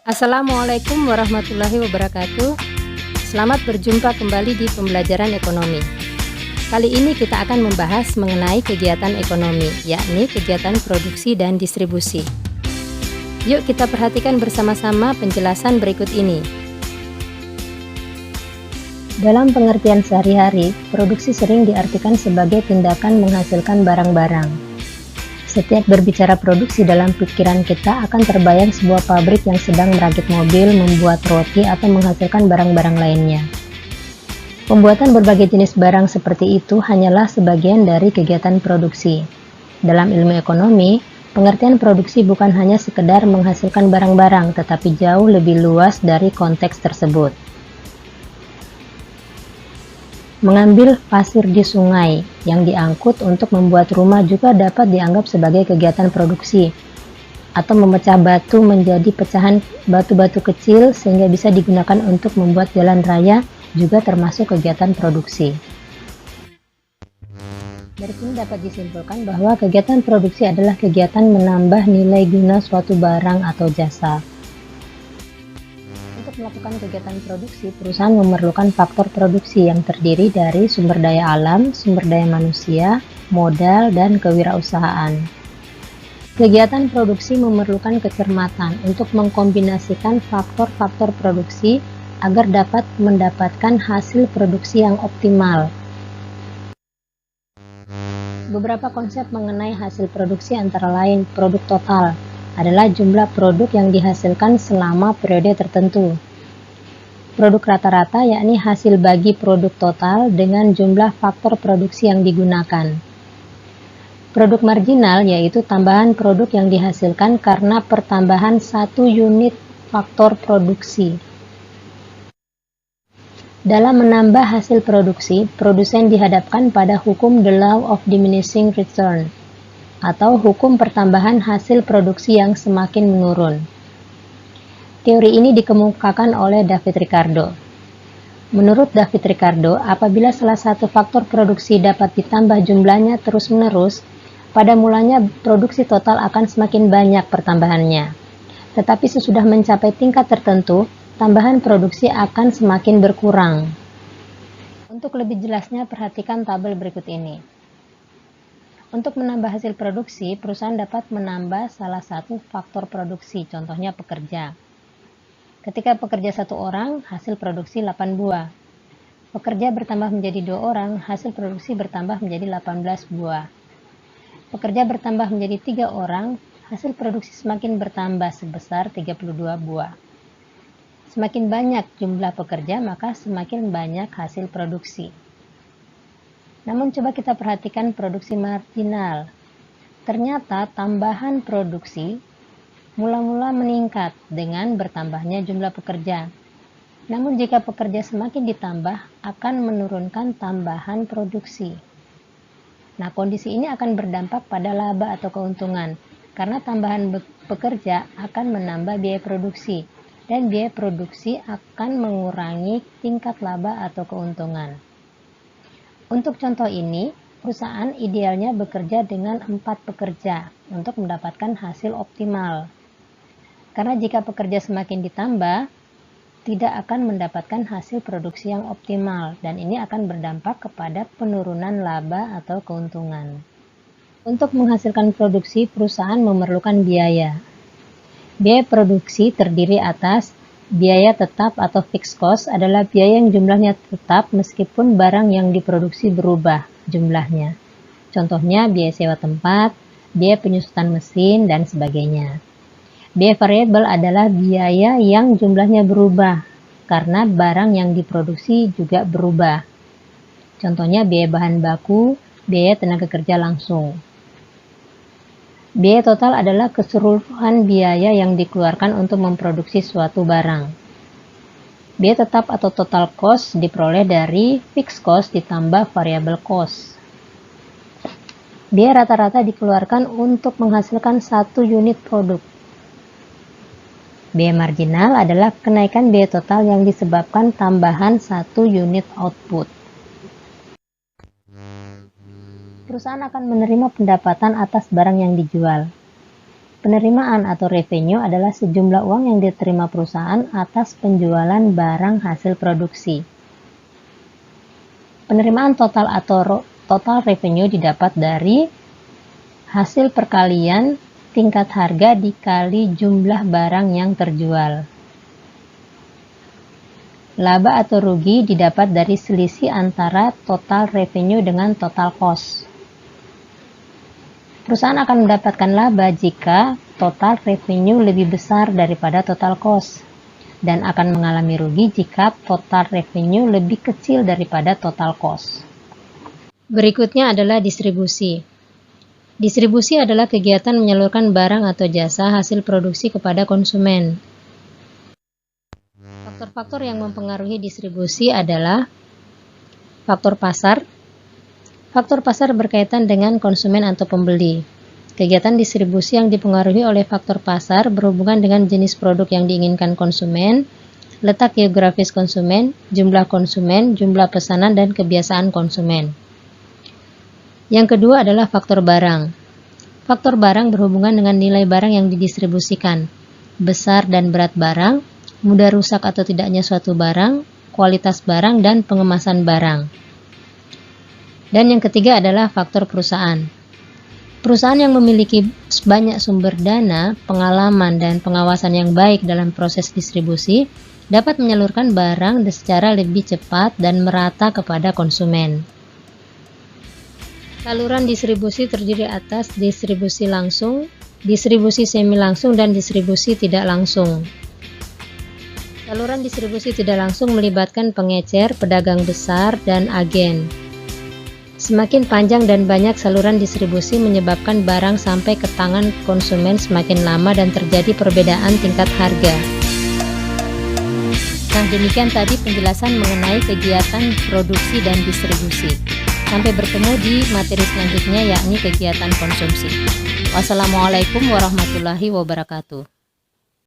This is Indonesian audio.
Assalamualaikum warahmatullahi wabarakatuh. Selamat berjumpa kembali di pembelajaran ekonomi. Kali ini kita akan membahas mengenai kegiatan ekonomi, yakni kegiatan produksi dan distribusi. Yuk kita perhatikan bersama-sama penjelasan berikut ini. Dalam pengertian sehari-hari, produksi sering diartikan sebagai tindakan menghasilkan barang-barang. Setiap berbicara produksi dalam pikiran kita akan terbayang sebuah pabrik yang sedang merakit mobil, membuat roti, atau menghasilkan barang-barang lainnya. Pembuatan berbagai jenis barang seperti itu hanyalah sebagian dari kegiatan produksi. Dalam ilmu ekonomi, pengertian produksi bukan hanya sekedar menghasilkan barang-barang, tetapi jauh lebih luas dari konteks tersebut. Mengambil pasir di sungai yang diangkut untuk membuat rumah juga dapat dianggap sebagai kegiatan produksi, atau memecah batu menjadi pecahan batu-batu kecil sehingga bisa digunakan untuk membuat jalan raya juga termasuk kegiatan produksi. Dari sini dapat disimpulkan bahwa kegiatan produksi adalah kegiatan menambah nilai guna suatu barang atau jasa. Untuk melakukan kegiatan produksi, perusahaan memerlukan faktor produksi yang terdiri dari sumber daya alam, sumber daya manusia, modal, dan kewirausahaan. Kegiatan produksi memerlukan kecermatan untuk mengkombinasikan faktor-faktor produksi agar dapat mendapatkan hasil produksi yang optimal. Beberapa konsep mengenai hasil produksi antara lain produk total adalah jumlah produk yang dihasilkan selama periode tertentu. Produk rata-rata yakni hasil bagi produk total dengan jumlah faktor produksi yang digunakan. Produk marginal yaitu tambahan produk yang dihasilkan karena pertambahan satu unit faktor produksi. Dalam menambah hasil produksi, produsen dihadapkan pada hukum the law of diminishing return, atau hukum pertambahan hasil produksi yang semakin menurun. Teori ini dikemukakan oleh David Ricardo. Menurut David Ricardo, apabila salah satu faktor produksi dapat ditambah jumlahnya terus-menerus, pada mulanya produksi total akan semakin banyak pertambahannya. Tetapi sesudah mencapai tingkat tertentu, tambahan produksi akan semakin berkurang. Untuk lebih jelasnya, perhatikan tabel berikut ini. Untuk menambah hasil produksi, perusahaan dapat menambah salah satu faktor produksi, contohnya pekerja. Ketika pekerja 1 orang, hasil produksi 8 buah. Pekerja bertambah menjadi 2 orang, hasil produksi bertambah menjadi 18 buah. Pekerja bertambah menjadi 3 orang, hasil produksi semakin bertambah sebesar 32 buah. Semakin banyak jumlah pekerja, maka semakin banyak hasil produksi. Namun coba kita perhatikan produksi marginal. Ternyata tambahan produksi mula-mula meningkat dengan bertambahnya jumlah pekerja. Namun jika pekerja semakin ditambah, akan menurunkan tambahan produksi. Nah, kondisi ini akan berdampak pada laba atau keuntungan, karena tambahan pekerja akan menambah biaya produksi, dan biaya produksi akan mengurangi tingkat laba atau keuntungan. Untuk contoh ini, perusahaan idealnya bekerja dengan 4 pekerja untuk mendapatkan hasil optimal. Karena jika pekerja semakin ditambah, tidak akan mendapatkan hasil produksi yang optimal, dan ini akan berdampak kepada penurunan laba atau keuntungan. Untuk menghasilkan produksi, perusahaan memerlukan biaya. Biaya produksi terdiri atas biaya tetap atau fixed cost adalah biaya yang jumlahnya tetap meskipun barang yang diproduksi berubah jumlahnya. Contohnya biaya sewa tempat, biaya penyusutan mesin, dan sebagainya. Biaya variabel adalah biaya yang jumlahnya berubah karena barang yang diproduksi juga berubah. Contohnya biaya bahan baku, biaya tenaga kerja langsung. Biaya total adalah keseluruhan biaya yang dikeluarkan untuk memproduksi suatu barang. Biaya tetap atau total cost diperoleh dari fixed cost ditambah variable cost. Biaya rata-rata dikeluarkan untuk menghasilkan satu unit produk. Biaya marginal adalah kenaikan biaya total yang disebabkan tambahan satu unit output. Perusahaan akan menerima pendapatan atas barang yang dijual. Penerimaan atau revenue adalah sejumlah uang yang diterima perusahaan atas penjualan barang hasil produksi. Penerimaan total atau total revenue didapat dari hasil perkalian tingkat harga dikali jumlah barang yang terjual. Laba atau rugi didapat dari selisih antara total revenue dengan total cost. Perusahaan akan mendapatkan laba jika total revenue lebih besar daripada total cost, dan akan mengalami rugi jika total revenue lebih kecil daripada total cost. Berikutnya adalah distribusi. Distribusi adalah kegiatan menyalurkan barang atau jasa hasil produksi kepada konsumen. Faktor-faktor yang mempengaruhi distribusi adalah faktor pasar. Faktor pasar berkaitan dengan konsumen atau pembeli. Kegiatan distribusi yang dipengaruhi oleh faktor pasar berhubungan dengan jenis produk yang diinginkan konsumen, letak geografis konsumen, jumlah pesanan, dan kebiasaan konsumen. Yang kedua adalah faktor barang. Faktor barang berhubungan dengan nilai barang yang didistribusikan, besar dan berat barang, mudah rusak atau tidaknya suatu barang, kualitas barang, dan pengemasan barang. Dan yang ketiga adalah faktor perusahaan. Perusahaan yang memiliki banyak sumber dana, pengalaman, dan pengawasan yang baik dalam proses distribusi dapat menyalurkan barang secara lebih cepat dan merata kepada konsumen. Saluran distribusi terdiri atas distribusi langsung, distribusi semi langsung, dan distribusi tidak langsung. Saluran distribusi tidak langsung melibatkan pengecer, pedagang besar, dan agen. Semakin panjang dan banyak saluran distribusi menyebabkan barang sampai ke tangan konsumen semakin lama dan terjadi perbedaan tingkat harga. Nah, demikian tadi penjelasan mengenai kegiatan produksi dan distribusi. Sampai bertemu di materi selanjutnya, yakni kegiatan konsumsi. Wassalamualaikum warahmatullahi wabarakatuh.